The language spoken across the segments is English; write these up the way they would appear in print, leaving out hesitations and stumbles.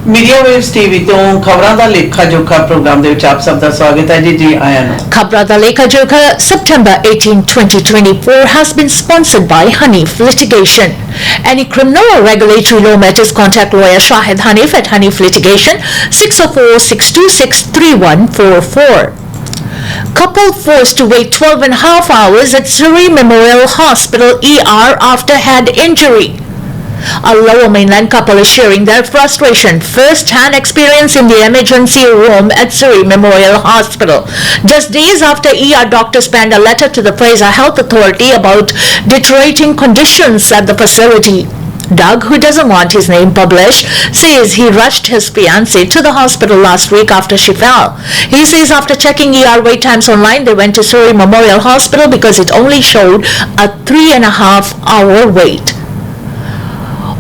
Media waves TV तो खबरां दा लेखा जोखा प्रोग्राम दे विच आप सब दा स्वागत है जी आया नु Khabran the Lekha Jokha, September 18, 2024 has been sponsored by Hanif Litigation. Any criminal or regulatory law matters, contact lawyer Shahid Hanif at Hanif Litigation, 604-626-3144. Couple forced to wait 12 and a half hours at Surrey Memorial Hospital ER after head injury. A Lower Mainland couple is sharing their frustration, first-hand experience in the emergency room at Surrey Memorial Hospital. Just days after ER doctors penned a letter to the Fraser Health Authority about deteriorating conditions at the facility. Doug, who doesn't want his name published, says he rushed his fiancée to the hospital last week after she fell. He says after checking ER wait times online, they went to Surrey Memorial Hospital because it only showed a 3.5-hour wait.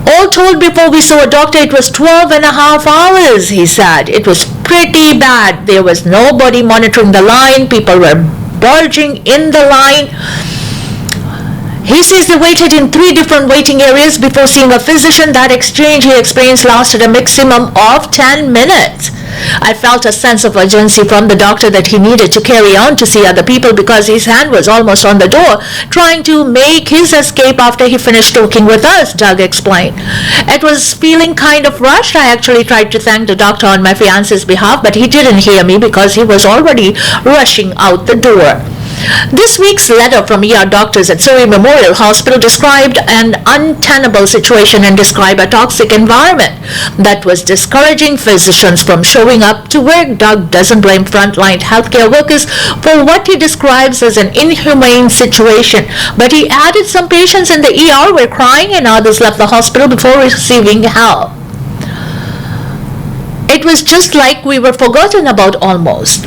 All told, before we saw a doctor, it was 12 and a half hours, he said. It was pretty bad. There was nobody monitoring the line. People were bulging in the line. He says they waited in 3 different waiting areas before seeing a physician. That exchange, he explains, lasted a maximum of 10 minutes. I felt a sense of urgency from the doctor that he needed to carry on to see other people because his hand was almost on the door, trying to make his escape after he finished talking with us, Doug explained. It was feeling kind of rushed. I actually tried to thank the doctor on my fiance's behalf, but he didn't hear me because he was already rushing out the door. This week's letter from ER doctors at Surrey Memorial Hospital described an untenable situation and described a toxic environment that was discouraging physicians from showing up to work. Doug doesn't blame frontline healthcare workers for what he describes as an inhumane situation, but he added some patients in the ER were crying and others left the hospital before receiving help. It was just like we were forgotten about almost.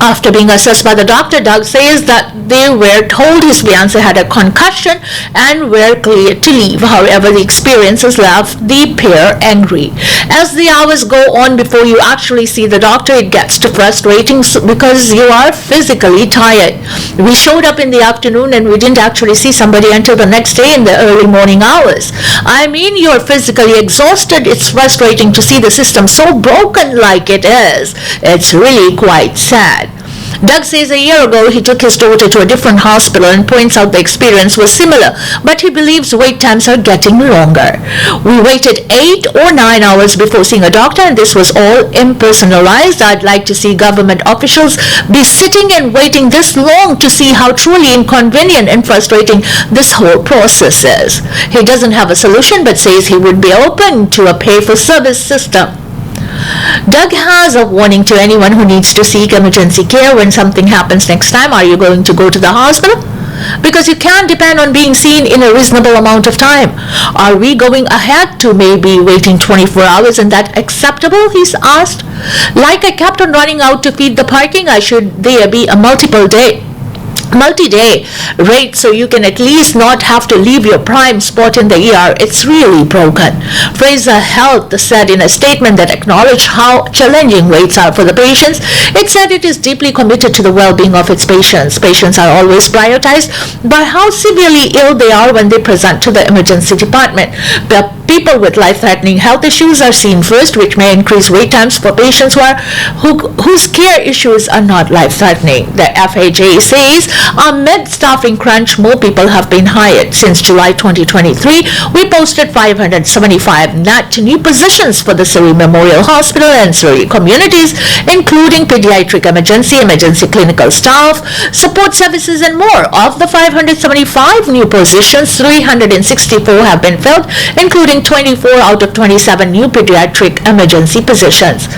After being assessed by the doctor, Doug says that they were told his fiancée had a concussion and were cleared to leave. However, the experience has left the pair angry. As the hours go on before you actually see the doctor, it gets to frustrating because you are physically tired. We showed up in the afternoon and we didn't actually see somebody until the next day in the early morning hours. I mean, you're physically exhausted. It's frustrating to see the system so broken like it is. It's really quite sad. Doug says a year ago he took his daughter to a different hospital and points out the experience was similar, but he believes wait times are getting longer. We waited 8 or 9 hours before seeing a doctor and this was all impersonalized. I'd like to see government officials be sitting and waiting this long to see how truly inconvenient and frustrating this whole process is. He doesn't have a solution but says he would be open to a pay-for-service system. Doug has a warning to anyone who needs to seek emergency care when something happens next time. Are you going to go to the hospital? Because you can't depend on being seen in a reasonable amount of time. Are we going ahead to maybe waiting 24 hours and that acceptable, he's asked. Like I kept on running out to feed the parking, should there be a multi-day rate so you can at least not have to leave your prime spot in the ER. It's really broken. Fraser Health said in a statement that acknowledged how challenging waits are for the patients. It said it is deeply committed to the well-being of its patients. Patients are always prioritized by how severely ill they are when they present to the emergency department. The people with life-threatening health issues are seen first, which may increase wait times for patients whose care issues are not life-threatening. The FHA says amid staffing crunch, more people have been hired. Since July 2023, we posted 575 net new positions for the Surrey Memorial Hospital and Surrey communities, including pediatric emergency clinical staff, support services, and more. Of the 575 new positions, 364 have been filled, including 24 out of 27 new pediatric emergency positions.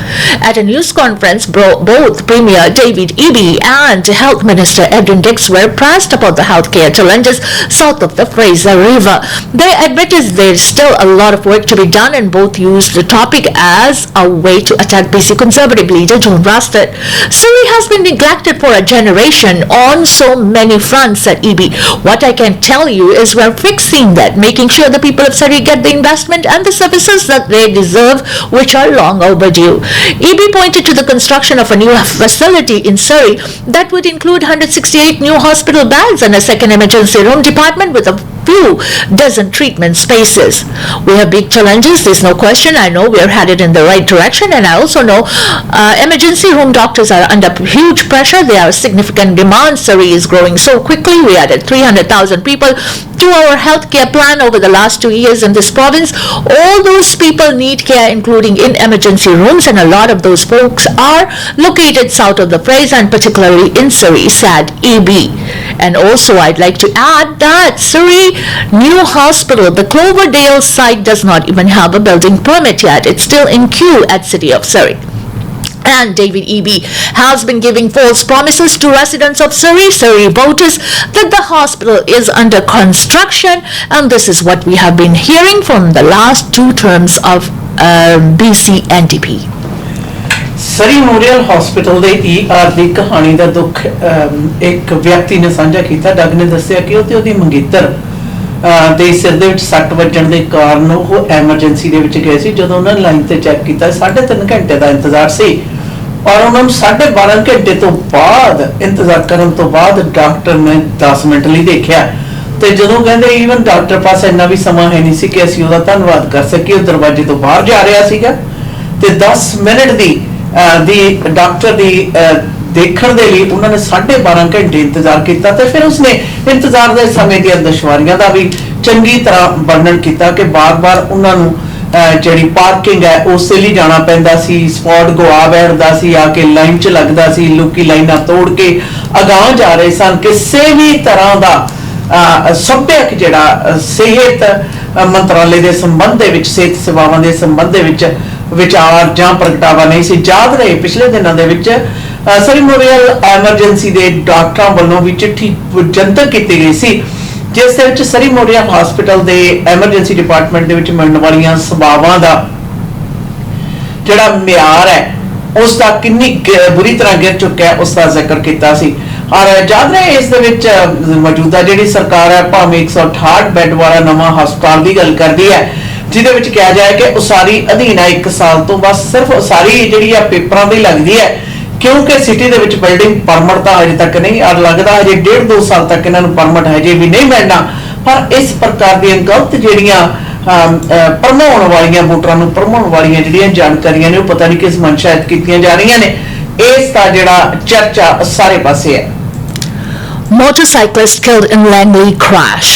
At a news conference, both Premier David Eby and Health Minister Edwin Dix were pressed about the healthcare challenges south of the Fraser River. They admitted there's still a lot of work to be done and both used the topic as a way to attack BC Conservative leader John Rastad. Surrey has been neglected for a generation on so many fronts, said Eby. What I can tell you is we're fixing that, making sure the people of Surrey get the investment and the services that they deserve, which are long overdue. Eby pointed to the construction of a new facility in Surrey that would include 168 new hospital beds and a second emergency room department with a few dozen treatment spaces. We have big challenges, there's no question. I know we're headed in the right direction, and I also know emergency room doctors are under huge pressure. There are significant demands. Surrey is growing so quickly. We added 300,000 people to our healthcare plan over the last 2 years in this province. All those people need care, including in emergency rooms, and a lot of those folks are located south of the Fraser and particularly in Surrey, said EB. And also I'd like to add that Surrey new hospital, the Cloverdale site, does not even have a building permit yet. It's still in queue at City of Surrey. And David Eby has been giving false promises to residents of Surrey voters, that the hospital is under construction, and this is what we have been hearing from the last 2 terms of BC NDP. Surrey memorial hospital ਦੇ ER ਦੀ ਕਹਾਣੀ ਦਾ ਦੁੱਖ ਇੱਕ ਵਿਅਕਤੀ ਨੇ ਸਾਂਝਾ ਕੀਤਾ। ਡੱਗ ਨੇ ਦੱਸਿਆ ਕਿ ਉਹ ਤੇ ਉਹਦੀ ਮੰਗੇਤਰ ਦੇ ਸਿਰ ਦੇ ਵਿੱਚ ਸੱਟ ਵੱਜਣ ਦੇ ਕਾਰਨ ਉਹ ਐਮਰਜੈਂਸੀ ਦੇ ਵਿੱਚ ਗਏ ਸੀ। ਜਦੋਂ ਉਹਨਾਂ ਨੇ ਲਾਈਨ ਤੇ ਚੈੱਕ ਕੀਤਾ 3.5 ਘੰਟੇ ਦਾ ਇੰਤਜ਼ਾਰ ਸੀ, ਔਰ ਉਹਨਾਂ ਨੂੰ 12.5 ਘੰਟੇ ਤੋਂ ਬਾਅਦ ਇੰਤਜ਼ਾਰ ਕਰਨ ਤੋਂ ਬਾਅਦ ਡਾਕਟਰ ਨੇ 10 ਮਿੰਟ ਲਈ ਦੇਖਿਆ, ਤੇ ਜਦੋਂ ਕਹਿੰਦੇ ਈਵਨ ਡਾਕਟਰ ਪਾਸ ਇੰਨਾ ਵੀ ਸਮਾਂ ਹੈ ਨਹੀਂ ਸੀ ਕਿ ਅਸੀਂ ਉਹਦਾ ਧੰਨਵਾਦ ਕਰ ਸਕੀਏ। ਉਹ ਦਰਵਾਜ਼ੇ ਤੋਂ ਬਾਹਰ ਜਾ ਰਿਹਾ ਸੀਗਾ ਤੇ 10 ਮਿੰਟ ਦੀ ਡਾਕਟਰ ਦੀ ਦੇਖਣ ਦੇ ਲਈ ਉਹਨਾਂ ਨੇ 12.5 ਘੰਟੇ ਇੰਤਜ਼ਾਰ ਕੀਤਾ। ਤੇ ਫਿਰ ਉਸਨੇ ਇੰਤਜ਼ਾਰ ਦੇ ਸਮੇਂ ਦੀਆਂ ਦੁਸ਼ਵਾਰੀਆਂ ਦਾ ਵੀ ਚੰਗੀ ਤਰ੍ਹਾਂ ਵਰਣਨ ਕੀਤਾ ਕਿ ਬਾਰ-ਬਾਰ ਉਹਨਾਂ ਨੂੰ ਜਿਹੜੀ ਪਾਰਕਿੰਗ ਹੈ ਉਸੇ ਲਈ ਜਾਣਾ ਪੈਂਦਾ ਸੀ, ਸਪੌਟ ਗਵਾ ਬੈਠਦਾ ਸੀ, ਆ ਕੇ ਲਾਈਨ 'ਚ ਲੱਗਦਾ ਸੀ, ਲੋਕੀ ਲਾਈਨਾਂ ਤੋੜ ਕੇ ਅਗਾਂਹ ਜਾ ਰਹੇ ਸਨ। ਕਿਸੇ ਵੀ ਤਰ੍ਹਾਂ ਦਾ ਸੱਭਿਅਕ ਜਿਹੜਾ ਸਿਹਤ ਮੰਤਰਾਲੇ ਦੇ ਸੰਬੰਧ ਦੇ ਵਿੱਚ, ਸਿਹਤ ਸੇਵਾਵਾਂ ਦੇ ਸੰਬੰਧ ਦੇ ਵਿੱਚ ਵਿਚਾਰ ਜਾਂ ਪ੍ਰਗਟਾਵਾ ਨਹੀਂ ਸੀ। ਯਾਦ ਰਹੇ ਪਿਛਲੇ ਦਿਨਾਂ ਦੇ ਵਿੱਚ ਸਰੀ ਮੈਮੋਰੀਅਲ ਐਮਰਜੈਂਸੀ ਦੇ ਡਾਕਟਰਾਂ ਵੱਲੋਂ ਵੀ ਚਿੱਠੀ ਜਨਤਕ ਕੀਤੀ ਗਈ ਸੀ, ਜਿਸ ਦੇ ਵਿੱਚ ਸਰੀ ਮੈਮੋਰੀਅਲ ਹਸਪੀਟਲ ਦੇ ਐਮਰਜੈਂਸੀ ਡਿਪਾਰਟਮੈਂਟ ਦੇ ਵਿੱਚ ਮਿਲਣ ਵਾਲੀਆਂ ਸੇਵਾਵਾਂ ਦਾ ਜਿਹੜਾ ਮਿਆਰ ਹੈ ਉਸ ਦਾ ਕਿੰਨੀ ਬੁਰੀ ਤਰ੍ਹਾਂ ਗਿਰ ਚੁੱਕਿਆ ਉਸ ਦਾ ਜ਼ਿਕਰ ਕੀਤਾ ਸੀ। ਔਰ ਯਾਦ ਰਹੇ ਇਸ ਦੇ ਵਿੱਚ ਮੌਜੂਦਾ ਜਿਹੜੀ ਸਰਕਾਰ ਹੈ ਭਾਵੇਂ 168 ਬੈੱਡ ਵਾਲਾ ਨਵਾਂ ਹਸਪਤਾਲ ਦੀ ਗੱਲ ਕਰਦੀ ਹੈ, ਜਿਹਦੇ ਵਿੱਚ ਕਿਹਾ ਜਾਏ ਕਿ ਉਸਾਰੀ ਅਧੀਨ ਹੈ 1 ਸਾਲ ਤੋਂ ਬਸ ਸਿਰਫ ਉਸਾਰੀ ਜਿਹੜੀ ਆ ਪੇਪਰਾਂ ਦੀ ਲੱਗਦੀ ਹੈ, ਕਿਉਂਕਿ ਸਿਟੀ ਦੇ ਵਿੱਚ ਬਿਲਡਿੰਗ ਪਰਮਿਟ ਤਾਂ ਅਜੇ ਤੱਕ ਨਹੀਂ, ਔਰ ਲੱਗਦਾ ਹਜੇ 1.5-2 ਸਾਲ ਤੱਕ ਇਹਨਾਂ ਨੂੰ ਪਰਮਿਟ ਹਜੇ ਵੀ ਨਹੀਂ ਮਿਲਣਾ। ਪਰ ਇਸ ਪ੍ਰਕਾਰ ਦੀਆਂ ਗਲਤ ਜਿਹੜੀਆਂ ਭਰਮਾਉਣ ਵਾਲੀਆਂ, ਵੋਟਰਾਂ ਨੂੰ ਭਰਮਾਉਣ ਵਾਲੀਆਂ ਜਿਹੜੀਆਂ ਜਾਣਕਾਰੀਆਂ ਨੇ ਉਹ ਪਤਾ ਨਹੀਂ ਕਿਸ ਮਨਸ਼ਾਇਤ ਕੀਤੀਆਂ ਜਾ ਰਹੀਆਂ ਨੇ। ਇਸ ਦਾ ਜਿਹੜਾ ਚਰਚਾ ਸਾਰੇ ਪਾਸੇ ਹੈ। Motorcyclist killed in Langley crash.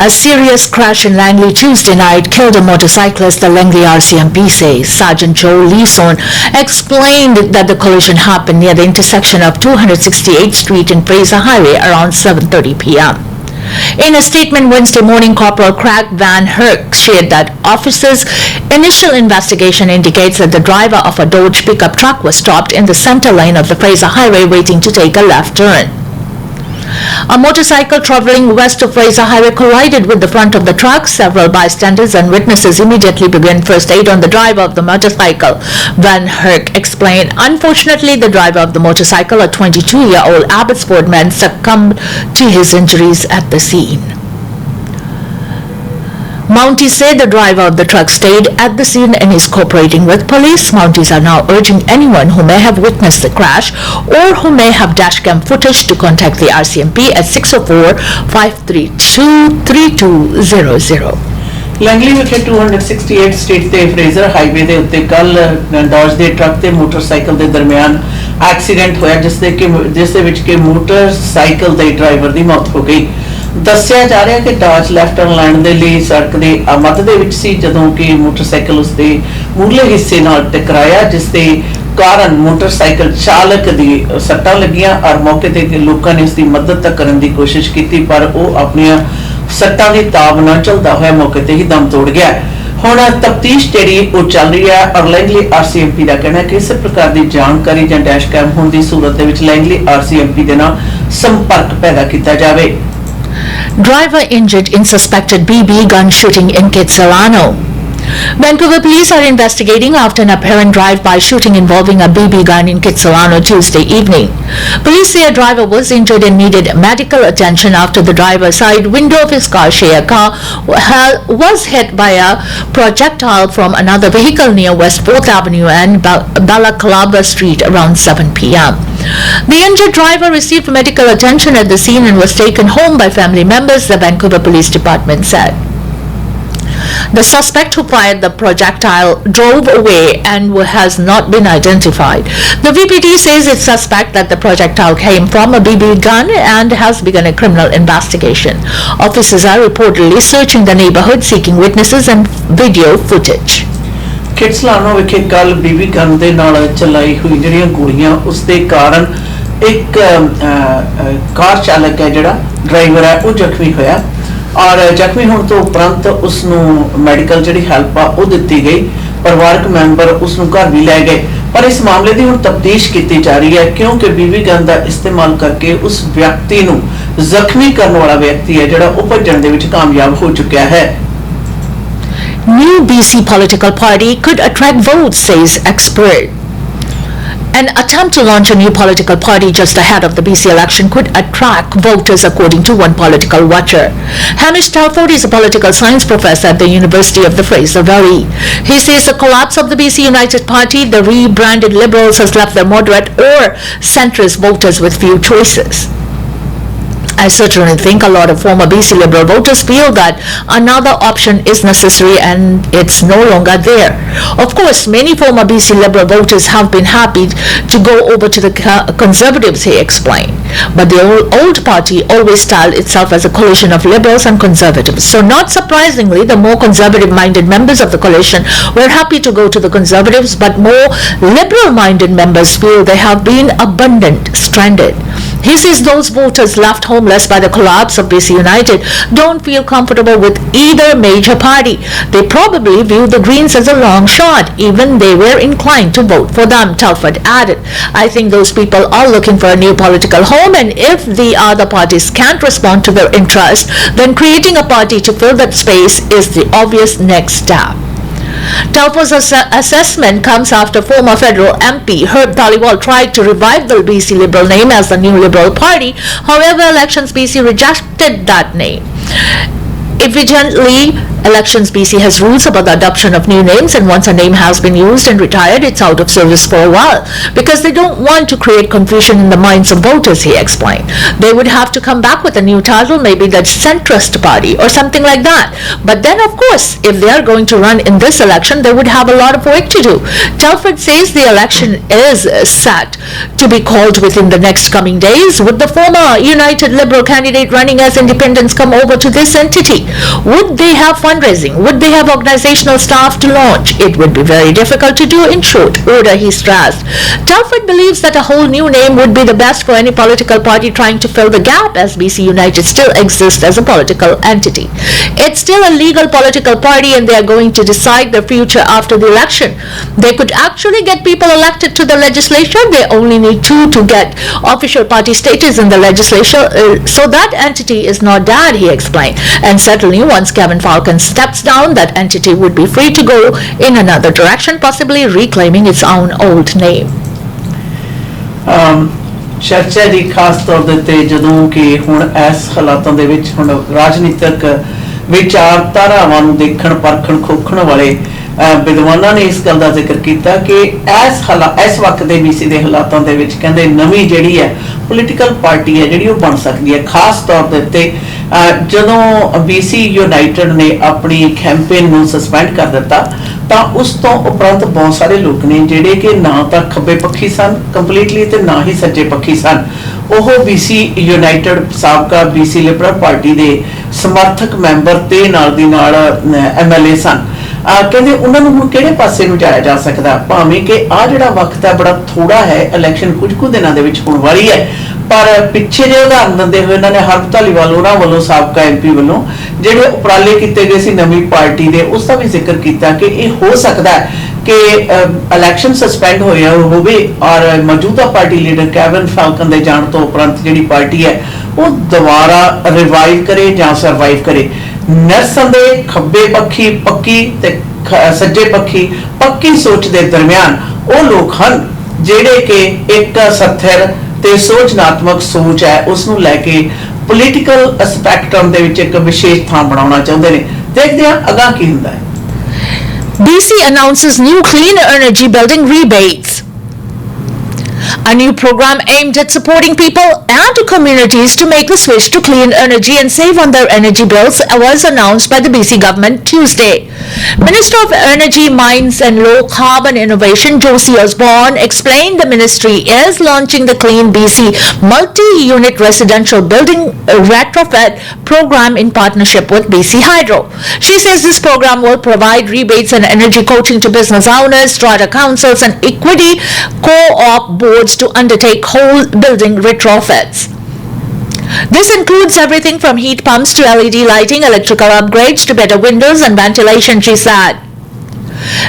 A serious crash in Langley Tuesday night killed a motorcyclist, the Langley RCMP says. Sergeant Joe Leeson explained that the collision happened near the intersection of 268th Street and Fraser Highway around 7:30 p.m. In a statement Wednesday morning, Corporal Craig Van Herk shared that officers' initial investigation indicates that the driver of a Dodge pickup truck was stopped in the center lane of the Fraser Highway waiting to take a left turn. A motorcycle traveling west of Fraser Highway collided with the front of the truck. Several bystanders and witnesses immediately began first aid on the driver of the motorcycle, Van Herk explained. Unfortunately, the driver of the motorcycle, a 22-year-old Abbotsford man, succumbed to his injuries at the scene. Mounties say the driver of the truck stayed at the scene and is cooperating with police. Mounties are now urging anyone who may have witnessed the crash or who may have dashcam footage to contact the RCMP at 604-532-3200. Langley ਵਿਖੇ 268 street ਤੇ Fraser highway ਦੇ ਉੱਤੇ ਕੱਲ Doge ਦੇ truck ਤੇ motorcycle ਦੇ ਦਰਮਿਆਨ accident ਹੋਇਆ, ਜਿਸ ਦੇ ਵਿੱਚ ਕਿ ਮੋਟਰਸਾਈਕਲ ਦੇ ਡਰਾਈਵਰ ਦੀ ਮੌਤ ਹੋ ਗਈ। ਦੱਸਿਆ ਜਾ ਰਿਹਾ ਕਿ ਡਾਜ ਲੈਫਟ ਟਰਨ ਲੈਣ ਦੇ ਲਈ ਸੜਕ ਦੇ ਮੱਧ ਦੇ ਵਿੱਚ ਸੀ, ਜਦੋਂ ਕਿ ਮੋਟਰਸਾਈਕਲ ਉਸਦੇ ਮੂਹਰਲੇ ਹਿੱਸੇ ਨਾਲ ਟਕਰਾਇਆ, ਜਿਸ ਦੇ ਕਾਰਨ ਮੋਟਰਸਾਈਕਲ ਚਾਲਕ ਦੀ ਸੱਟਾਂ ਲੱਗੀਆਂ ਔਰ ਮੌਕੇ ਤੇ ਲੋਕਾਂ ਨੇ ਉਸਦੀ ਮਦਦ ਤੱਕ ਕਰਨ ਦੀ ਕੋਸ਼ਿਸ਼ ਕੀਤੀ, ਪਰ ਉਹ ਆਪਣੀਆਂ ਸੱਟਾਂ ਦੀ ਤਾਬ ਨਾਲ ਚੱਲਦਾ ਹੋਇਆ ਮੌਕੇ ਤੇ ਹੀ ਦਮ ਤੋੜ ਗਿਆ। ਹੁਣ ਤਫਤੀਸ਼ ਜਿਹੜੀ ਉਹ ਚੱਲ ਰਹੀ ਹੈ ਔਰ ਲੈਂਗਲੀ RCMP ਦਾ ਕਹਿਣਾ ਹੈ ਕਿ ਇਸ ਪ੍ਰਕਾਰ ਦੀ ਜਾਣਕਾਰੀ ਜਾਂ ਡੈਸ਼ਕੈਮ ਹੋਣ ਦੀ ਸੂਰਤ ਦੇ ਵਿੱਚ ਲੈਂਗਲੀ RCMP ਦੇ ਨਾਲ ਸੰਪਰਕ ਪੈਦਾ ਕੀਤਾ ਜਾਵੇ। Driver injured in suspected BB gun shooting in Kitsilano. Vancouver police are investigating after an apparent drive-by shooting involving a BB gun in Kitsilano Tuesday evening. Police say a driver was injured and needed medical attention after the driver's side window of his share car was hit by a projectile from another vehicle near West 4th Avenue and Balaclava Street around 7 p.m. The injured driver received medical attention at the scene and was taken home by family members, the Vancouver Police Department said. The suspect who fired the projectile drove away and has not been identified. The VPD says it suspects that the projectile came from a BB gun and has begun a criminal investigation. Officers are reportedly searching the neighborhood, seeking witnesses and video footage. ਕਿਟਸਲਾਨੋ ਵਿਖੇ ਕੱਲ ਬੀਬੀ gun ਦੇ ਨਾਲ ਚਲਾਈ ਹੋਈ ਜਿਹੜੀਆਂ ਗੋਲੀਆਂ ਉਸ ਦੇ ਕਾਰਨ ਇੱਕ ਕਾਰ ਚਾਲਕ ਹੈ ਜਿਹੜਾ ਡਰਾਈਵਰ ਹੈ ਉਹ ਜ਼ਖਮੀ ਹੋਇਆ ਔਰ ਜ਼ਖਮੀ ਹੋਣ ਤੋਂ ਉਪਰੰਤ ਉਸ ਨੂੰ ਮੈਡੀਕਲ ਜਿਹੜੀ ਹੈਲਪ ਆ ਉਹ ਦਿੱਤੀ ਗਈ ਪਰਿਵਾਰਕ ਮੈਂਬਰ ਉਸ ਨੂੰ ਘਰ ਵੀ ਲੈ ਗਏ ਪਰ ਇਸ ਮਾਮਲੇ ਦੀ ਹੁਣ ਤਫਤੀਸ਼ ਕੀਤੀ ਜਾ ਰਹੀ ਹੈ ਕਿਉਂਕਿ ਬੀਬੀ ਗਨ ਦਾ ਇਸਤੇਮਾਲ ਕਰਕੇ ਉਸ ਵਿਅਕਤੀ ਨੂੰ ਜ਼ਖਮੀ ਕਰਨ ਵਾਲਾ ਵਿਅਕਤੀ ਹੈ ਜਿਹੜਾ ਉਹ ਭੱਜਣ ਦੇ ਵਿੱਚ ਕਾਮਯਾਬ ਹੋ ਚੁੱਕਿਆ ਹੈ New BC political party could attract votes, says expert. An attempt to launch a new political party just ahead of the BC election could attract voters, according to one political watcher. Hamish Telford is a political science professor at the University of the Fraser Valley. He says the collapse of the BC United Party, the rebranded Liberals, has left their moderate or centrist voters with few choices. I certainly think a lot of former BC Liberal voters feel that another option is necessary and it's no longer there. Of course, many former BC Liberal voters have been happy to go over to the Conservatives, he explained. But the old party always styled itself as a coalition of Liberals and Conservatives. So not surprisingly, the more conservative-minded members of the coalition were happy to go to the Conservatives, but more liberal-minded members feel they have been abandoned, stranded. He says those voters left homeless by the collapse of BC United don't feel comfortable with either major party. They probably view the Greens as a long shot, even they were inclined to vote for them, Telford added. I think those people are looking for a new political home, and if the other parties can't respond to their interest, then creating a party to fill that space is the obvious next step. Telford's assessment comes after former federal MP Herb Dhaliwal tried to revive the BC Liberal name as the New Liberal Party. However, Elections BC rejected that name. Evidently, Elections BC has rules about the adoption of new names, and once a name has been used and retired, it's out of service for a while because they don't want to create confusion in the minds of voters, he explained. They would have to come back with a new title, maybe the centrist party or something like that. But then, of course, if they are going to run in this election, they would have a lot of work to do. Telford says the election is set to be called within the next coming days, with the former United Liberal candidate running as independents come over to this entity. Would they have fundraising? Would they have organizational staff to launch? It would be very difficult to do in short order, he stressed. Telford believes that a whole new name would be the best for any political party trying to fill the gap, as BC United still exists as a political entity. It's still a legal political party, and they are going to decide their future after the election. They could actually get people elected to the legislature. They only need 2 to get official party status in the legislature, so that entity is not dead, he explained. And certainly once Kevin Falcon steps down, that entity would be free to go in another direction, possibly reclaiming its own old name. ਚਰਚਾ ਦੀ ਖਾਸ ਤੌਰ ਦੇ ਉੱਤੇ ਜਦੋਂ ਕਿ ਹੁਣ ਇਸ ਹਾਲਾਤਾਂ ਦੇ ਵਿੱਚ ਹੁਣ ਰਾਜਨੀਤਿਕ ਵਿਚਾਰਧਾਰਾਵਾਂ ਨੂੰ ਦੇਖਣ ਪਰਖਣ ਖੋਖਣ ਵਾਲੇ ਵਿਦਵਾਨਾਂ ਨੇ ਇਸ ਗੱਲ ਦਾ ਜ਼ਿਕਰ ਕੀਤਾ ਕਿ ਇਸ ਵਕਤ ਦੇ BC ਦੇ ਹਾਲਾਤਾਂ ਦੇ ਵਿੱਚ ਕਹਿੰਦੇ ਨਵੀਂ ਜਿਹੜੀ ਹੈ ਪੋਲੀਟੀਕਲ ਪਾਰਟੀ ਹੈ ਜਿਹੜੀ ਉਹ ਬਣ ਸਕਦੀ ਹੈ ਖਾਸ ਤੌਰ ਦੇ ਉੱਤੇ ਜਦੋਂ BC ਯੂਨਾਈਟਿਡ ਨੇ ਆਪਣੀ ਕੈਂਪੇਨ ਨੂੰ ਸਸਪੈਂਡ ਕਰ ਦਿੱਤਾ ਤਾਂ ਉਸ ਤੋਂ ਉਪਰੰਤ ਬਹੁਤ ਸਾਰੇ ਲੋਕ ਨੇ ਜਿਹੜੇ ਕਿ ਨਾ ਤਾਂ ਖੱਬੇ ਪੱਖੀ ਸਨ ਕੰਪਲੀਟਲੀ ਤੇ ਨਾ ਹੀ ਸੱਜੇ ਪੱਖੀ ਸਨ ਉਹ BC ਯੂਨਾਈਟਿਡ ਸਾਬਕਾ BC ਲਿਬਰਲ ਪਾਰਟੀ ਦੇ ਸਮਰਥਕ ਮੈਂਬਰ ਤੇ ਨਾਲ ਦੀ ਨਾਲ MLA ਸਨ ਕਹਿੰਦੇ ਉਹਨਾਂ ਨੂੰ ਹੁਣ ਕਿਹੜੇ ਪਾਸੇ ਨੂੰ ਜਾਇਆ ਜਾ ਸਕਦਾ ਭਾਵੇਂ ਕਿ ਆ ਜਿਹੜਾ ਵਕਤ ਹੈ ਬੜਾ ਥੋੜਾ ਹੈ ਇਲੈਕਸ਼ਨ ਕੁਝ ਕੁ ਦਿਨਾਂ ਦੇ ਵਿੱਚ ਹੋਣ ਵਾਲੀ ਹੈ ਪਰ ਪਿੱਛੇ ਜੇ ਉਦਾਹਰਨ ਦਿੰਦੇ ਹੋਏ ਇਹਨਾਂ ਨੇ ਹਰਬ ਧਾਲੀਵਾਲ ਉਹਨਾਂ ਵੱਲੋਂ ਸਾਬਕਾ MP ਵੱਲੋਂ ਜਿਹੜੇ ਉਪਰਾਲੇ ਕੀਤੇ ਗਏ ਸੀ ਨਵੀਂ ਪਾਰਟੀ ਦੇ ਉਸ ਦਾ ਵੀ ਜ਼ਿਕਰ ਕੀਤਾ ਕਿ ਇਹ ਹੋ ਸਕਦਾ ਹੈ ਕਿ ਇਲੈਕਸ਼ਨ ਸਸਪੈਂਡ ਹੋਇਆ ਹੋਵੇ ਔਰ ਮੌਜੂਦਾ ਪਾਰਟੀ ਲੀਡਰ ਕੈਵਨ ਫਾਲਕਨ ਦੇ ਜਾਣ ਤੋਂ ਉਪਰੰਤ ਜਿਹੜੀ ਪਾਰਟੀ ਹੈ ਉਹ ਦੁਬਾਰਾ ਰਿਵਾਈਵ ਕਰੇ ਜਾਂ ਸਰਵਾਈਵ ਕਰੇ ਨਿਰਸੰਦੇਹ ਖੱਬੇ ਪੱਖੀ ਪੱਕੀ ਤੇ ਸੱਜੇ ਪੱਖੀ ਪੱਕੀ ਸੋਚ ਦੇ ਦਰਮਿਆਨ ਉਹ ਲੋਕ ਹਨ ਜਿਹੜੇ ਕਿ ਇੱਕ ਸਥਿਰ ਤੇ ਸੋਚਨਾਤਮਕ ਸੋਚ ਹੈ ਉਸ ਨੂੰ ਲੈ ਕੇ ਪੋਲੀਟੀਕਲ ਸਪੈਕਟਰਮ ਦੇ ਵਿੱਚ ਇੱਕ ਵਿਸ਼ੇਸ਼ ਥਾਂ ਬਣਾਉਣਾ ਚਾਹੁੰਦੇ ਨੇ ਦੇਖਦੇ ਹਾਂ ਅਗਾਂਹ ਕੀ ਹੁੰਦਾ ਹੈ BC announces new clean energy building rebates. A new program aimed at supporting people and communities to make the switch to clean energy and save on their energy bills was announced by the BC government Tuesday. Minister of Energy, Mines and Low Carbon Innovation Josie Osborne explained the ministry is launching the Clean BC multi-unit residential building retrofit program in partnership with BC Hydro. She says this program will provide rebates and energy coaching to business owners, strata councils and equity co-op boards to undertake whole building retrofits. This includes everything from heat pumps to LED lighting, electrical upgrades to better windows and ventilation, she said.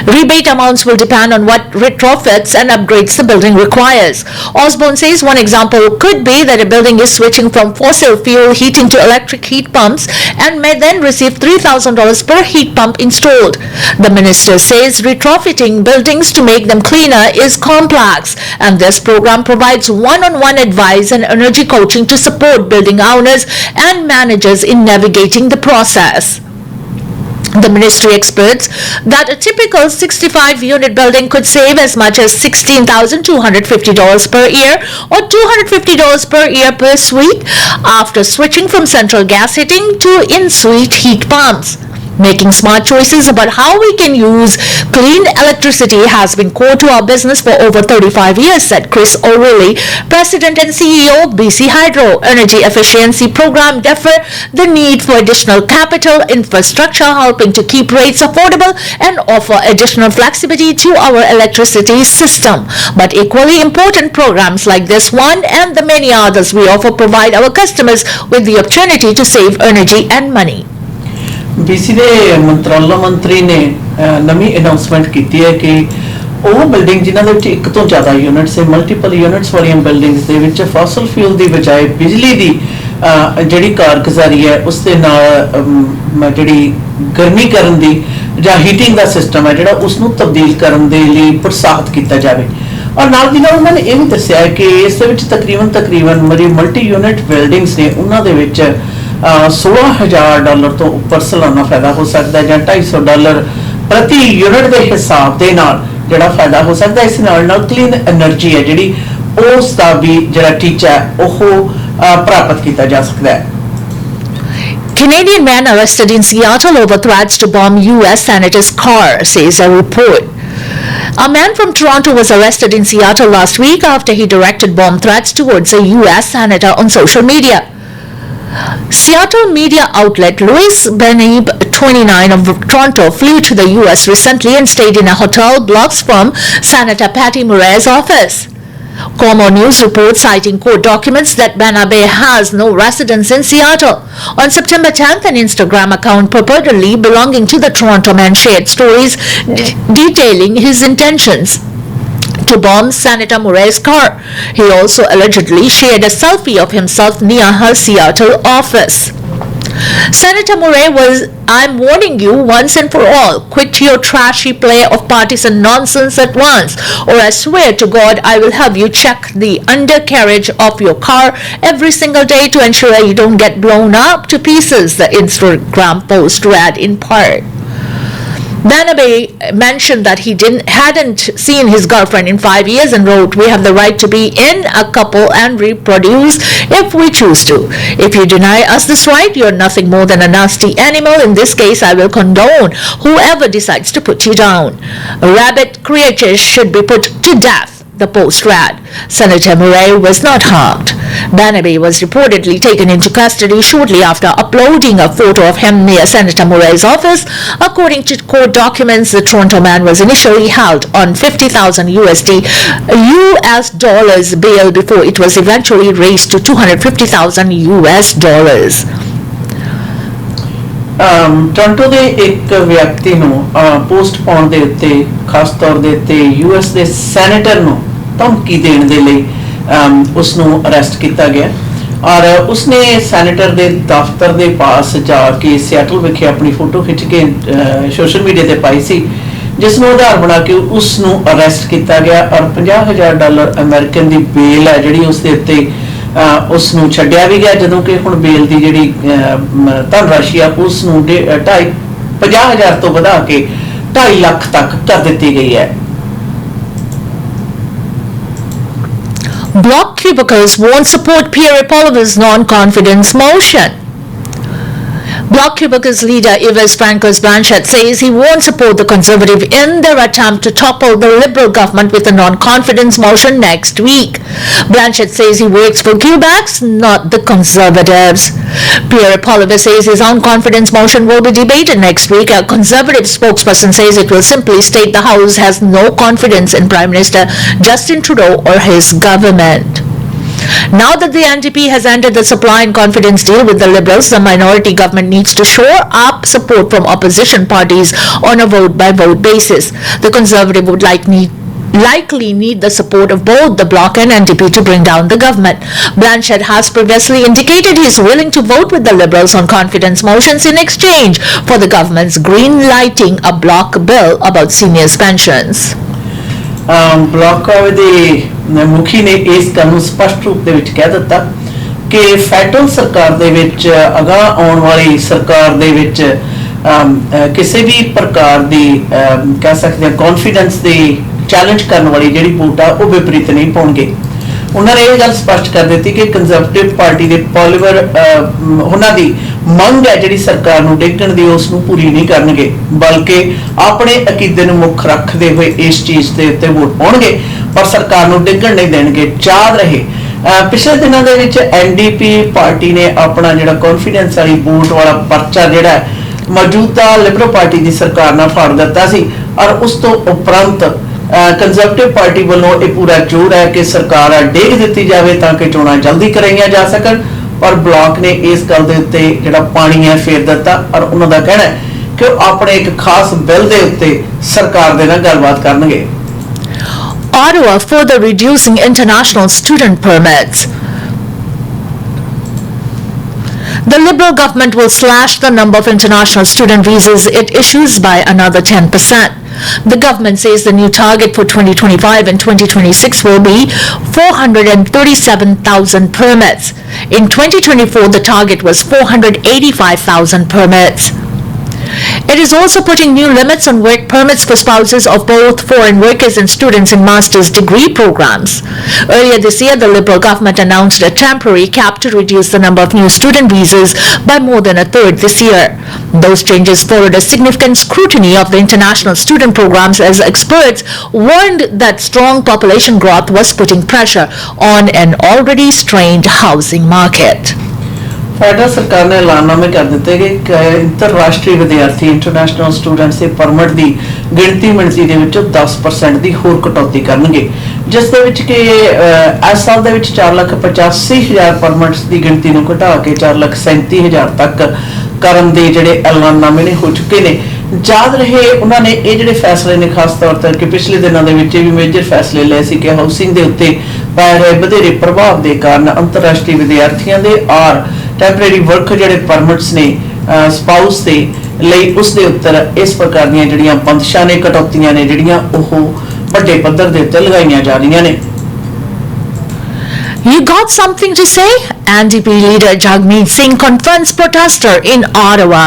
Rebate amounts will depend on what retrofits and upgrades the building requires. Osborne says one example could be that a building is switching from fossil fuel heating to electric heat pumps and may then receive $3,000 per heat pump installed. The minister says retrofitting buildings to make them cleaner is complex, and this program provides one-on-one advice and energy coaching to support building owners and managers in navigating the process. The ministry expects that a typical 65-unit building could save as much as $16,250 per year or $250 per year per suite after switching from central gas heating to in-suite heat pumps. Making smart choices about how we can use clean electricity has been core to our business for over 35 years, said Chris O'Reilly, President and CEO of BC Hydro. Energy efficiency program defer the need for additional capital infrastructure, helping to keep rates affordable and offer additional flexibility to our electricity system. But equally important programs like this one and the many others we offer provide our customers with the opportunity to save energy and money. BC ਦੇ ਮੰਤਰਾਲਾ ਮੰਤਰੀ ਨੇ ਨਵੀਂ announcement ਕੀਤੀ ਹੈ ਕਿ ਉਹ building ਜਿਨ੍ਹਾਂ ਦੇ ਵਿੱਚ ਇੱਕ ਤੋਂ ਜ਼ਿਆਦਾ ਯੂਨਿਟਸ ਹੈ ਮਲਟੀਪਲ ਯੂਨਿਟਸ ਵਾਲੀਆਂ ਬਿਲਡਿੰਗਸ ਦੇ ਵਿੱਚ ਫੋਸਲ ਫਿਊਲ ਦੀ ਬਜਾਏ ਬਿਜਲੀ ਦੀ ਜਿਹੜੀ ਕਾਰਗੁਜ਼ਾਰੀ ਹੈ ਉਸ ਦੇ ਨਾਲ ਜਿਹੜੀ ਗਰਮੀ ਕਰਨ ਦੀ ਜਾਂ ਹੀਟਿੰਗ ਦਾ ਸਿਸਟਮ ਹੈ ਜਿਹੜਾ ਉਸ ਨੂੰ ਤਬਦੀਲ ਕਰਨ ਦੇ ਲਈ ਪ੍ਰੋਤਸਾਹਿਤ ਕੀਤਾ ਜਾਵੇ। ਔਰ ਨਾਲ ਦੀ ਨਾਲ ਉਹਨਾਂ ਨੇ ਇਹ ਵੀ ਦੱਸਿਆ ਹੈ ਕਿ ਇਸ ਦੇ ਵਿੱਚ ਤਕਰੀਬਨ ਮਲਟੀ ਯੂਨਿਟ ਬਿਲਡਿੰਗਸ ਨੇ ਉਹਨਾਂ ਦੇ ਵਿੱਚ $16,000 ਤੋਂ ਉੱਪਰ ਸਾਲਾਨਾ ਫਾਇਦਾ ਹੋ ਸਕਦਾ ਹੈ ਜਾਂ $250 ਪ੍ਰਤੀ ਯੂਨਿਟ ਦੇ ਹਿਸਾਬ ਦੇ ਨਾਲ ਜਿਹੜਾ ਫਾਇਦਾ ਹੋ ਸਕਦਾ ਹੈ। ਇਸ ਨਾਲ ਕਲੀਨ એનર્ਜੀ ਹੈ ਜਿਹੜੀ ਉਸ ਦਾ ਵੀ ਜਿਹੜਾ ਟੀਚਾ ਹੈ ਉਹ ਪ੍ਰਾਪਤ ਕੀਤਾ ਜਾ ਸਕਦਾ ਹੈ। Canadian man arrested in Seattle over threats to bomb U.S. Senator's car, says a report. A man from Toronto was arrested in Seattle last week after he directed bomb threats towards a U.S. senator on social media. Seattle media outlet Louis Benib, 29 of Toronto, flew to the U.S. recently and stayed in a hotel blocks from Senator Patty Murray's office. Como News reports, citing court documents, that Benabe has no residence in Seattle. On September 10th, an Instagram account purportedly belonging to the Toronto man shared stories detailing his intentions to bomb Senator Murray's car. He also allegedly shared a selfie of himself near her Seattle office. Senator Murray was, "I'm warning you once and for all, quit your trashy play of partisan nonsense at once, or I swear to God I will have you check the undercarriage of your car every single day to ensure you don't get blown up to pieces," the Instagram post read in part. Benabe mentioned that he hadn't seen his girlfriend in 5 years and wrote, "We have the right to be in a couple and reproduce if we choose to. If you deny us this right, you're nothing more than a nasty animal. In this case, I will condone whoever decides to put you down. Rabbit creatures should be put to death," the post read. Senator Murray was not harmed. Benabe was reportedly taken into custody shortly after uploading a photo of him near Senator Murray's office. According to court documents, the Toronto man was initially held on $50,000 US dollars bail before it was eventually raised to $250,000 US dollars. Toronto ਦੇ ਇੱਕ ਵਿਅਕਤੀ ਨੂੰ post ਪਾਉਣ ਦੇ ਉੱਤੇ ਖਾਸ ਤੌਰ ਦੇ ਉੱਤੇ ਯੂਐਸ ਦੇ ਸੈਨੇਟਰ ਨੂੰ ਧਮਕੀ ਦੇਣ ਦੇ ਲਈ ਉਸ ਨੂੰ ਅਰੈਸਟ ਕੀਤਾ ਗਿਆ ਔਰ ਉਸਨੇ ਸੈਨੇਟਰ ਦੇ ਦਫ਼ਤਰ ਦੇ ਪਾਸ ਜਾ ਕੇ ਸਿਆਟਲ ਵਿਖੇ ਆਪਣੀ ਫੋਟੋ ਖਿੱਚ ਕੇ ਸੋਸ਼ਲ ਮੀਡੀਆ ਤੇ ਪਾਈ ਸੀ, ਜਿਸ ਨੂੰ ਆਧਾਰ ਬਣਾ ਕੇ ਉਸ ਨੂੰ ਅਰੈਸਟ ਕੀਤਾ ਗਿਆ ਔਰ $50,000 ਅਮਰੀਕਨ ਦੀ ਬੇਲ ਹੈ ਜਿਹੜੀ ਉਸ ਦੇ ਉੱਤੇ ਉਸ ਨੂੰ ਛੱਡਿਆ ਵੀ ਗਿਆ, ਜਦੋਂ ਕਿ ਹੁਣ ਬੇਲ ਦੀ ਜਿਹੜੀ ਧਨ ਰਾਸ਼ੀ ਆ ਉਸ ਨੂੰ 50,000 ਤੋਂ ਵਧਾ ਕੇ 2.5 ਲੱਖ ਤੱਕ ਕਰ ਦਿੱਤੀ ਗਈ ਹੈ। Bloc cubicles won't support Pierre Poliva's non-confidence motion. Bloc Cubicles leader Yves Francois Blanchette says he won't support the Conservative in their attempt to topple the Liberal government with a non-confidence motion next week. Blanchette says he works for Quebec's, not the Conservatives. Pierre Poliva says his non-confidence motion will be debated next week. A Conservative spokesperson says it will simply state the House has no confidence in Prime Minister Justin Trudeau or his government. Now that the NDP has ended the supply and confidence deal with the Liberals, the minority government needs to shore up support from opposition parties on a vote-by-vote basis. The Conservative would likely need the support of both the Bloc and NDP to bring down the government. Blanchette has previously indicated he is willing to vote with the Liberals on confidence motions in exchange for the government's green-lighting a Bloc bill about seniors' pensions. Block ਦੇ ਮੁਖੀ ਨੇ ਇਸ ਗੱਲ ਨੂੰ ਸਪਸ਼ਟ ਰੂਪ ਦੇ ਵਿੱਚ ਕਹਿ ਦਿੱਤਾ ਕਿ ਫੈਡਰਲ ਸਰਕਾਰ ਦੇ ਵਿੱਚ ਅਗਾਂਹ ਆਉਣ ਵਾਲੀ ਸਰਕਾਰ ਦੇ ਵਿੱਚ ਕਿਸੇ ਵੀ ਪ੍ਰਕਾਰ ਦੀ ਕਹਿ ਸਕਦੇ ਹਾਂ ਕੌਨਫੀਡੈਂਸ ਦੀ ਚੈਲੰਜ ਕਰਨ ਵਾਲੀ ਜਿਹੜੀ ਵੋਟ ਆ ਉਹ ਵਿਪਰੀਤ ਨਹੀਂ ਪਾਉਣਗੇ। ਉਹਨਾਂ ਨੇ ਇਹ ਗੱਲ ਸਪਸ਼ਟ ਕਰ ਦਿੱਤੀ ਕਿ ਕੰਜ਼ਰਵੇਟਿਵ ਪਾਰਟੀ ਦੇ ਪੋਲੀਵਰ ਉਹਨਾਂ ਦੀ ਮੰਗ ਹੈ ਜਿਹੜੀ ਸਰਕਾਰ ਨੂੰ ਡੇਗਣ ਦੀ ਉਸ ਨੂੰ ਪੂਰੀ ਨਹੀਂ ਕਰਨਗੇ, ਬਲਕਿ ਆਪਣੇ ਅਕੀਦੇ ਨੂੰ ਮੁੱਖ ਰੱਖਦੇ ਹੋਏ ਇਸ ਚੀਜ਼ ਦੇ ਉੱਤੇ ਵੋਟ ਪਾਉਣਗੇ ਪਰ ਸਰਕਾਰ ਨੂੰ ਡੇਗਣ ਨਹੀਂ ਦੇਣਗੇ। ਯਾਦ ਰਹੇ ਪਿਛਲੇ ਦਿਨਾਂ ਦੇ ਵਿੱਚ ਐਨਡੀਪੀ ਪਾਰਟੀ ਨੇ ਆਪਣਾ ਜਿਹੜਾ ਕੌਨਫੀਡੈਂਸ ਵਾਲੀ ਵੋਟ ਵਾਲਾ ਪਰਚਾ ਜਿਹੜਾ ਮੌਜੂਦਾ ਲਿਬਰਲ ਪਾਰਟੀ ਦੀ ਸਰਕਾਰ ਨਾਲ ਫਾੜ ਦਿੱਤਾ ਸੀ ਔਰ ਉਸ ਤੋਂ ਉਪਰੰਤ ਕੰਜ਼ਰਵੇਟਿਵ ਪਾਰਟੀ ਵੱਲੋਂ ਇਹ ਪੂਰਾ ਜ਼ੋਰ ਹੈ ਕਿ ਸਰਕਾਰ ਡੇਗ ਦਿੱਤੀ ਜਾਵੇ ਤਾਂ ਕਿ ਚੋਣਾਂ ਜਲਦੀ ਕਰਾਈਆਂ ਜਾ ਸਕਣ ਪਰ ਬਲਾਕ ਨੇ ਇਸ ਗੱਲ ਦੇ ਉੱਤੇ ਜਿਹੜਾ ਪਾਣੀ ਹੈ ਫੇਰ ਦਿੱਤਾ ਔਰ ਉਹਨਾਂ ਦਾ ਕਹਿਣਾ ਹੈ ਕਿ ਉਹ ਆਪਣੇ ਇੱਕ ਖਾਸ ਬਿੱਲ ਦੇ ਉੱਤੇ ਸਰਕਾਰ ਦੇ ਨਾਲ ਗੱਲਬਾਤ ਕਰਨਗੇ। Ottawa further reducing international student permits. The Liberal government will slash the number of international student visas it issues by another 10%. The government says the new target for 2025 and 2026 will be 437,000 permits. In 2024, the target was 485,000 permits. It is also putting new limits on work permits for spouses of both foreign workers and students in master's degree programs. Earlier this year, the Liberal government announced a temporary cap to reduce the number of new student visas by more than a third this year. Those changes followed a significant scrutiny of the international student programs as experts warned that strong population growth was putting pressure on an already strained housing market. Federal ਸਰਕਾਰ ਨੇ ਐਲਾਨਨਾਮੇ ਕਰ ਦਿੱਤੇ ਕਿ ਅੰਤਰਰਾਸ਼ਟਰੀ ਵਿਦਿਆਰਥੀ international students ਦੇ permit ਦੀ ਗਿਣਤੀ ਦੇ ਵਿੱਚੋਂ 10% ਦੀ ਹੋਰ ਕਟੌਤੀ ਕਰਨਗੇ ਜਿਸ ਦੇ ਵਿੱਚ ਕਿ ਇਸ ਸਾਲ ਦੇ ਵਿੱਚ 4,85,000 ਪਰਮਿਟਸ ਦੀ ਗਿਣਤੀ ਨੂੰ ਘਟਾ ਕੇ 4,37,000 ਤੱਕ ਕਰਨ ਦੇ ਜਿਹੜੇ ਐਲਾਨਨਾਮੇ ਨੇ ਹੋ ਚੁੱਕੇ ਨੇ। ਯਾਦ ਰਹੇ ਉਹਨਾਂ ਨੇ ਇਹ ਜਿਹੜੇ ਫੈਸਲੇ ਨੇ ਖਾਸ ਤੌਰ ਤੇ ਕਿ ਪਿਛਲੇ ਦਿਨਾਂ ਦੇ ਵਿੱਚ ਵੀ ਮੇਜਰ ਫੈਸਲੇ ਲਏ ਸੀ ਕਿ ਹਾਊਸਿੰਗ ਦੇ ਉੱਤੇ ਪੈ ਰਹੇ ਵਧੇਰੇ ਪ੍ਰਭਾਵ ਦੇ ਕਾਰਨ ਅੰਤਰਰਾਸ਼ਟਰੀ ਵਿਦਿਆਰਥੀਆਂ ਦੇ ਔਰ ਟੈਂਪਰੇਰੀ ਵਰਕ ਜਿਹੜੇ ਪਰਮਿਟਸ ਨੇ ਸਪਾਊਸ ਦੇ ਲਈ ਉਸ ਦੇ ਉੱਤੇ ਇਸ ਪ੍ਰਕਾਰ ਦੀਆਂ ਜਿਹੜੀਆਂ ਬੰਦਸ਼ਾਂ ਨੇ ਕਟੌਤੀਆਂ ਨੇ ਜਿਹੜੀਆਂ ਉਹ ਵੱਡੇ ਪੱਧਰ ਦੇ ਉੱਤੇ ਲਗਾਈਆਂ ਜਾ ਰਹੀਆਂ ਨੇ। You got something to say? NDP leader Jagmeet Singh confronts protester in Ottawa.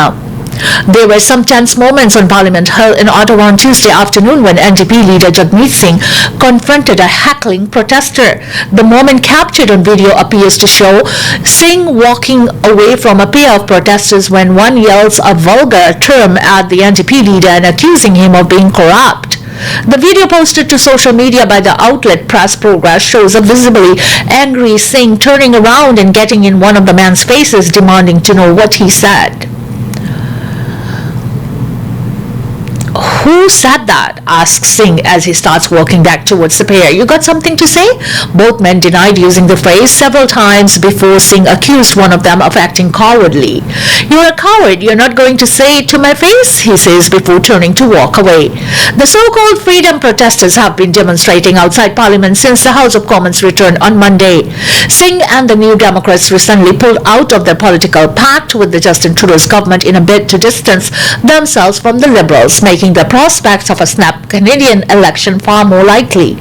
There were some tense moments on Parliament Hill in Ottawa on Tuesday afternoon when NDP leader Jagmeet Singh confronted a heckling protester. The moment captured on video appears to show Singh walking away from a pair of protesters when one yells a vulgar term at the NDP leader and accusing him of being corrupt. The video posted to social media by the outlet Press Progress shows a visibly angry Singh turning around and getting in one of the man's faces demanding to know what he said. Who said that? Asks Singh as he starts walking back towards the pair. You got something to say? Both men denied using the phrase several times before Singh accused one of them of acting cowardly. You're a coward. You're not going to say it to my face, he says before turning to walk away. The so-called freedom protesters have been demonstrating outside Parliament since the House of Commons returned on Monday. Singh and the New Democrats recently pulled out of their political pact with the Justin Trudeau's government in a bid to distance themselves from the Liberals, making the prospects of a snap Canadian election far more likely.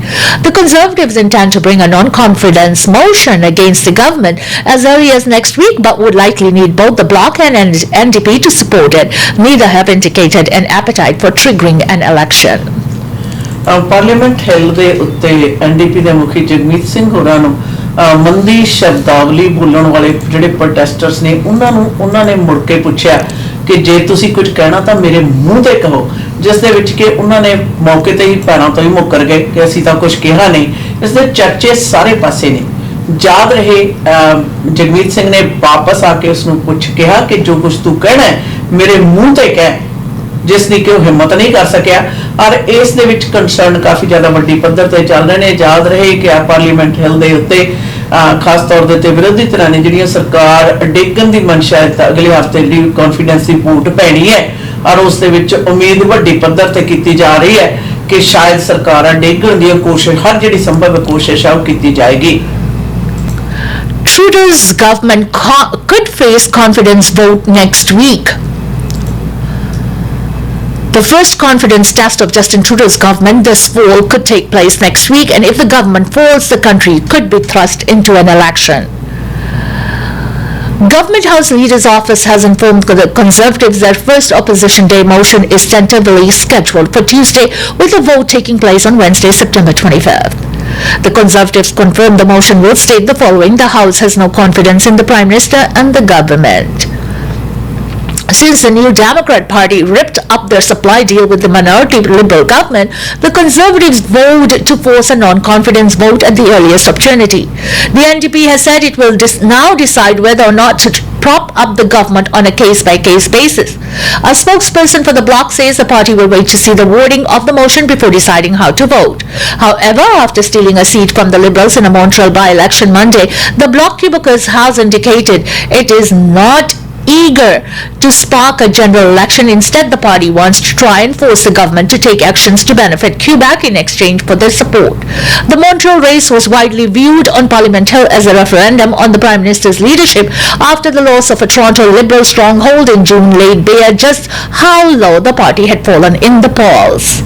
The Conservatives intend to bring a non-confidence motion against the government as early as next week, but would likely need both the Bloc and NDP to support it. Neither have indicated an appetite for triggering an election. Parliament Hill ਦੇ ਉੱਤੇ NDP ਦੇ ਮੁਖੀ ਜਗਮੀਤ ਸਿੰਘ ਹੋਰਾਂ ਨੂੰ ਮੰਦੀ ਸ਼ਬਦਾਵਲੀ ਬੋਲਣ ਵਾਲੇ ਜਿਹੜੇ ਪ੍ਰੋਟੈਸਟਰਸ ਨੇ ਉਹਨਾਂ ਨੇ ਮੁੜ ਕੇ ਪੁੱਛਿਆ ਕਿ ਜੇ ਤੁਸੀਂ ਕੁਝ ਕਹਿਣਾ ਤਾਂ ਮੇਰੇ ਮੂੰਹ ਤੇ ਕਹੋ, ਜਿਸ ਦੇ ਵਿੱਚ ਕਿ ਉਹਨਾਂ ਨੇ ਮੌਕੇ ਤੇ ਹੀ ਪੈਰਾਂ ਤੋਂ ਹੀ ਮੁੱਕਰ ਗਏ ਕਿ ਅਸੀਂ ਤਾਂ ਕੁਝ ਕਿਹਾ ਨਹੀਂ। ਇਸ ਦੇ ਚਰਚੇ ਸਾਰੇ ਪਾਸੇ ਨੇ। ਯਾਦ ਰਹੇ ਜਗਮੀਤ ਸਿੰਘ ਨੇ ਵਾਪਸ ਆ ਕੇ ਉਸ ਨੂੰ ਪੁੱਛ ਕਿਹਾ ਕਿ ਜੋ ਕੁਝ ਤੂੰ ਕਹਿਣਾ ਹੈ ਮੇਰੇ ਮੂੰਹ ਤੇ ਕਹਿ, ਜਿਸ ਦੀ ਕਿ ਉਹ ਹਿੰਮਤ ਨਹੀਂ ਕਰ ਸਕਿਆ। ਔਰ ਇਸ ਦੇ ਵਿੱਚ ਕੰਸਰਨ ਕਾਫੀ ਜ਼ਿਆਦਾ ਵੱਡੀ ਪੱਧਰ ਤੇ ਚੱਲ ਰਹੇ ਨੇ। ਯਾਦ ਰਹੇ ਕਿ ਪਾਰਲੀਮੈਂਟ ਹਿੱਲ ਦੇ ਉੱਤੇ ਖਾਸ ਤੌਰ ਦੇ ਵਿਰੋਧੀ ਧਿਰਾਂ ਨੇ ਜਿਹੜੀਆਂ ਸਰਕਾਰ ਡੇਗਣ ਦੀ ਮਨਸ਼ਾ ਹੈ, ਅਗਲੇ ਹਫ਼ਤੇ ਦੀ ਕੌਨਫੀਡੈਂਸ ਦੀ ਵੋਟ ਪੈਣੀ ਹੈ ਔਰ ਉਸ ਦੇ ਵਿੱਚ ਉਮੀਦ ਵੱਡੀ ਪੱਧਰ ਤੇ ਕੀਤੀ ਜਾ ਰਹੀ ਹੈ ਕਿ ਸ਼ਾਇਦ ਸਰਕਾਰਾਂ ਡੇਗਣ ਦੀ ਕੋਸ਼ਿਸ਼, ਹਰ ਜਿਹੜੀ ਸੰਭਵ ਕੋਸ਼ਿਸ਼ ਹੈ ਉਹ ਕੀਤੀ ਜਾਏਗੀ। Trudeau's government could face confidence vote next week. The first confidence test of Justin Trudeau's government this fall could take place next week, and if the government falls, the country could be thrust into an election. Government House Leader's office has informed the Conservatives their first opposition day motion is tentatively scheduled for Tuesday, with the vote taking place on Wednesday, September 25th. The Conservatives confirmed the motion will state the following: the House has no confidence in the Prime Minister and the government. Since the New Democrat Party ripped up their supply deal with the minority Liberal government, the Conservatives vowed to force a non-confidence vote at the earliest opportunity. The NDP has said it will now decide whether or not to prop up the government on a case-by-case basis. A spokesperson for the bloc says the party will wait to see the wording of the motion before deciding how to vote. However, after stealing a seat from the Liberals in a Montreal by-election Monday, the bloc caucus has indicated it is not eager to spark a general election. Instead, the party wants to try and force the government to take actions to benefit Quebec in exchange for their support. The Montreal race was widely viewed on Parliament Hill as a referendum on the Prime Minister's leadership after the loss of a Toronto Liberal stronghold in June laid bare just how low the party had fallen in the polls.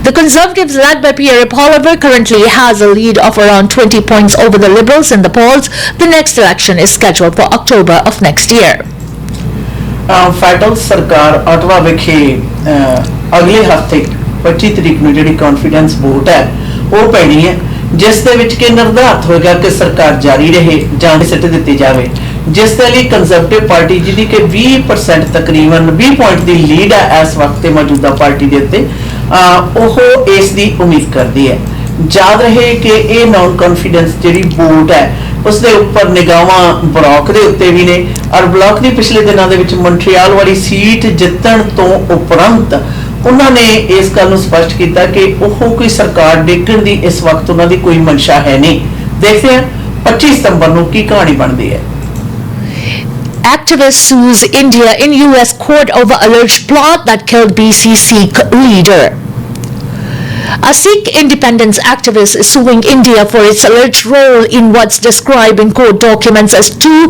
The Conservatives, led by Pierre Oliver, currently has a lead of around 20 points over the Liberals in the polls. The next election is scheduled for October of next year. Federal ਸਰਕਾਰ Ottawa ਵਿਖੇ ਅਗਲੇ ਹਫ਼ਤੇ 25 ਤਰੀਕ ਨੂੰ ਜਿਹੜੀ confidence vote ਹੈ ਉਹ ਪੈਣੀ ਹੈ, ਜਿਸ ਦੇ ਵਿੱਚ ਕਿ ਨਿਰਧਾਰਤ ਹੋਏਗਾ ਕਿ ਸਰਕਾਰ ਜਾਰੀ ਰਹੇ ਜਾਂ ਸਿੱਟ ਦਿੱਤੀ ਜਾਵੇ, ਜਿਸ ਦੇ ਲਈ ਕੰਜ਼ਰਵੇਟਿਵ ਪਾਰਟੀ ਜਿਹਦੀ ਕਿ 20% ਤਕਰੀਬਨ 20 ਪੁਆਇੰਟ ਦੀ ਲੀਡ ਹੈ ਇਸ ਵਕਤ ਤੇ ਮੌਜੂਦਾ ਪਾਰਟੀ ਦੇ ਉੱਤੇ, ਉਹ ਇਸ ਦੀ ਉਮੀਦ ਕਰਦੀ ਹੈ। ਯਾਦ ਰਹੇ ਕਿ ਇਹ ਨੌਨ ਕੌਨਫੀਡੈਂਸ ਜਿਹੜੀ ਵੋਟ ਹੈ ਉਸ ਦੇ ਉੱਪਰ ਨਿਗਾਹਾਂ ਬਲਾਕ ਦੇ ਉੱਤੇ ਵੀ ਨੇ ਔਰ ਬਲਾਕ ਦੀ ਪਿਛਲੇ ਦਿਨਾਂ ਦੇ ਵਿੱਚ ਮੌਂਟਰੀਅਲ ਵਾਲੀ ਸੀਟ ਜਿੱਤਣ ਤੋਂ ਉਪਰੰਤ ਉਹਨਾਂ ਨੇ ਇਸ ਗੱਲ ਨੂੰ ਸਪਸ਼ਟ ਕੀਤਾ ਕਿ ਉਹ ਕੋਈ ਸਰਕਾਰ ਡੇਗਣ ਦੀ ਇਸ ਵਕਤ ਉਹਨਾਂ ਦੀ ਕੋਈ ਮਨਸ਼ਾ ਹੈ ਨਹੀਂ। ਦੇਖਦੇ ਹਾਂ 25 ਸਤੰਬਰ ਨੂੰ ਕੀ ਕਹਾਣੀ ਬਣਦੀ ਹੈ। Activist sues India in US court over alleged plot that killed BC Sikh leader. A Sikh independence activist is suing India for its alleged role in what's described in court documents as two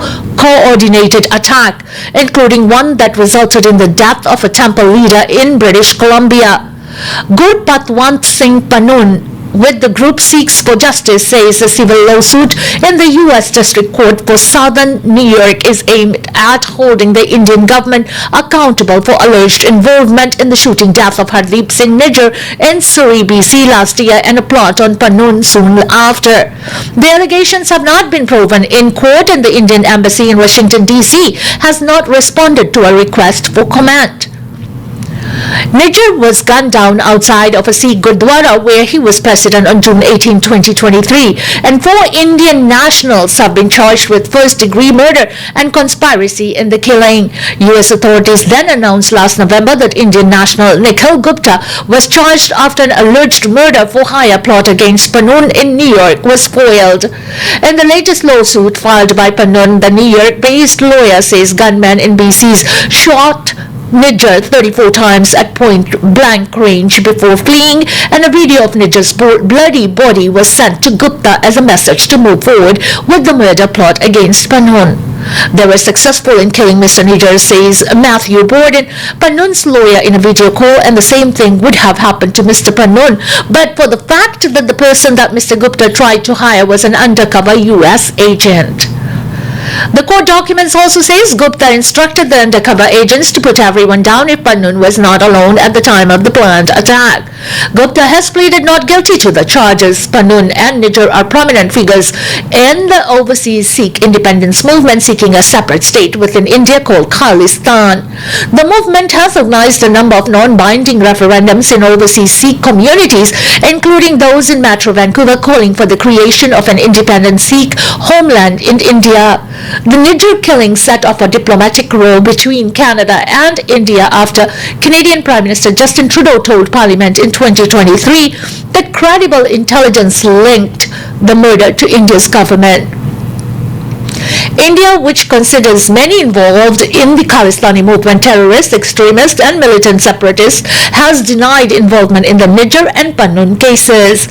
coordinated attack, including one that resulted in the death of a temple leader in British Columbia. Gurpatwant Singh Panun with the group Sikhs for Justice says the civil lawsuit in the US District Court for Southern New York is aimed at holding the Indian government accountable for alleged involvement in the shooting death of Hardeep Singh Nijjar in Surrey, BC last year and a plot on Panun soon after. The allegations have not been proven in court and the Indian Embassy in Washington, D.C. has not responded to a request for comment. Nijjar was gunned down outside of a Sikh Gurdwara where he was president on June 18, 2023, and 4 Indian nationals have been charged with first-degree murder and conspiracy in the killing. US authorities then announced last November that Indian national Nikhil Gupta was charged after an alleged murder for hire plot against Panun in New York was foiled. In the latest lawsuit filed by Panun, the New York-based lawyer says gunmen in BC's shot Nijjar 34 times at point blank range before fleeing, and a video of Nijjar's bloody body was sent to Gupta as a message to move forward with the murder plot against Panun. They were successful in killing Mr. Nijjar, says Matthew Borden, Panun's lawyer, in a video call, and the same thing would have happened to Mr. Panun, but for the fact that the person that Mr. Gupta tried to hire was an undercover US agent. The court documents also says Gupta instructed the undercover agents to put everyone down if Pannun was not alone at the time of the planned attack. Gupta has pleaded not guilty to the charges. Pannun and Nijjar are prominent figures in the overseas Sikh independence movement seeking a separate state within India called Khalistan. The movement has organized a number of non-binding referendums in overseas Sikh communities, including those in Metro Vancouver calling for the creation of an independent Sikh homeland in India. The Nijjar killing set off a diplomatic row between Canada and India after Canadian Prime Minister Justin Trudeau told Parliament in 2023 that credible intelligence linked the murder to India's government. India, which considers many involved in the Khalistani movement terrorists, extremists and militant separatists, has denied involvement in the Nijjar and Pannun cases.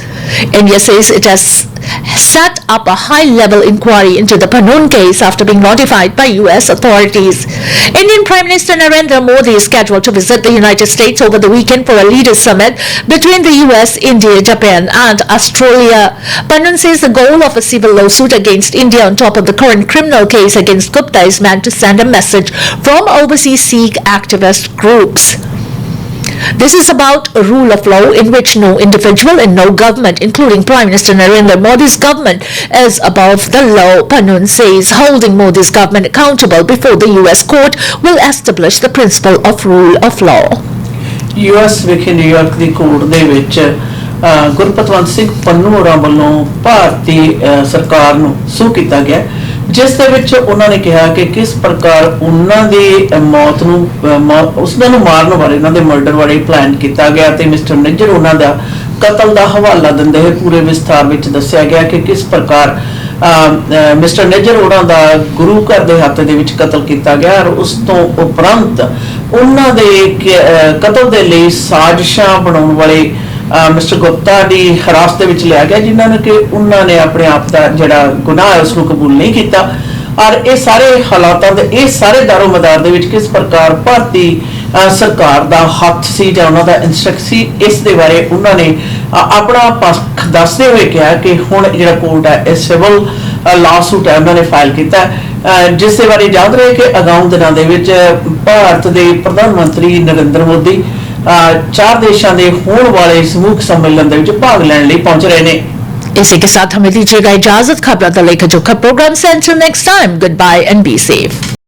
India says it has set up a high-level inquiry into the Pannun case after being notified by US authorities. Indian Prime Minister Narendra Modi is scheduled to visit the United States over the weekend for a leaders' summit between the US, India, Japan and Australia. Pannun says the goal of a civil lawsuit against India on top of the current criminal case against Gupta is meant to send a message from overseas Sikh activist groups. This is about a rule of law in which no individual and no government, including Prime Minister Narendra Modi's government, is above the law. Pannun says holding Modi's government accountable before the US court will establish the principle of rule of law. US ਵਿਖੇ New York ਦੀ court ਦੇ ਵਿੱਚ ਗੁਰਪਤਵੰਤ ਸਿੰਘ ਪੰਨੂ ਹੋਰਾਂ ਵੱਲੋਂ ਭਾਰਤੀ ਸਰਕਾਰ ਨੂੰ ਸੂ ਕੀਤਾ ਗਿਆ, ਜਿਸ ਦੇ ਵਿੱਚ ਉਹਨਾਂ ਨੇ ਕਿਹਾ ਕਿ ਕਿਸ ਪ੍ਰਕਾਰ ਉਹਨਾਂ ਦੀ ਮੌਤ ਨੂੰ ਉਸਨਾਂ ਨੂੰ ਮਾਰਨ ਬਾਰੇ, ਉਹਨਾਂ ਦੇ ਮਰਡਰ ਬਾਰੇ ਪਲਾਨ ਕੀਤਾ ਗਿਆ ਤੇ ਮਿਸਟਰ ਨਿੱਜਰ ਉਹਨਾਂ ਦਾ ਕਤਲ ਦਾ ਹਵਾਲਾ ਦਿੰਦੇ ਹੋਏ ਪੂਰੇ ਵਿਸਥਾਰ ਵਿੱਚ ਦੱਸਿਆ ਗਿਆ ਕਿ ਕਿਸ ਪ੍ਰਕਾਰ ਮਿਸਟਰ ਨਿੱਜਰ ਉਹਨਾਂ ਦਾ ਗੁਰੂ ਘਰ ਦੇ ਹੱਥ ਦੇ ਵਿੱਚ ਕਤਲ ਕੀਤਾ ਗਿਆ ਔਰ ਉਸ ਤੋਂ ਉਪਰੰਤ ਉਹਨਾਂ ਦੇ ਕਤਲ ਦੇ ਲਈ ਸਾਜ਼ਿਸ਼ਾਂ ਬਣਾਉਣ ਵਾਲੇ ਮਿਸਟਰ ਗੁਪਤਾ ਦੀ ਹਿਰਾਸਤ ਦੇ ਵਿੱਚ ਲਿਆ ਗਿਆ, ਜਿਨ੍ਹਾਂ ਨੇ ਕਿ ਉਹਨਾਂ ਨੇ ਆਪਣੇ ਆਪ ਦਾ ਜਿਹੜਾ ਗੁਨਾਹ ਹੈ ਉਸ ਨੂੰ ਕਬੂਲ ਨਹੀਂ ਕੀਤਾ। ਔਰ ਇਹ ਸਾਰੇ ਹਾਲਾਤਾਂ ਦੇ ਇਹ ਸਾਰੇ ਦਾਰੋ ਮਦਾਰ ਦੇ ਵਿੱਚ ਕਿਸ ਪ੍ਰਕਾਰ ਭਾਰਤੀ ਸਰਕਾਰ ਦਾ ਹੱਥ ਸੀ ਜਾਂ ਉਹਨਾਂ ਦਾ ਇੰਸਟਰਕਟ ਸੀ, ਇਸ ਦੇ ਬਾਰੇ ਉਹਨਾਂ ਨੇ ਆਪਣਾ ਪੱਖ ਦੱਸਦੇ ਹੋਏ ਕਿਹਾ ਕਿ ਹੁਣ ਜਿਹੜਾ ਕੋਰਟ ਹੈ ਇਹ ਸਿਵਲ ਲਾਸੂਟ ਹੈ ਉਹਨਾਂ ਨੇ ਫਾਈਲ ਕੀਤਾ, ਜਿਸ ਦੇ ਬਾਰੇ ਯਾਦ ਰਹੇ ਕਿ ਅਗਾਊਂ ਦਿਨਾਂ ਦੇ ਵਿੱਚ ਭਾਰਤ ਦੇ ਪ੍ਰਧਾਨ ਮੰਤਰੀ ਨਰਿੰਦਰ ਮੋਦੀ 4 देशों के होने वाले समूह सम्मेलन में भाग लेने लिए पहुंच रहे हैं। इसी के साथ हमें दीजिएगा इजाजत। खबरां द लेखा जोखा प्रोग्राम से until next time, goodbye and be safe।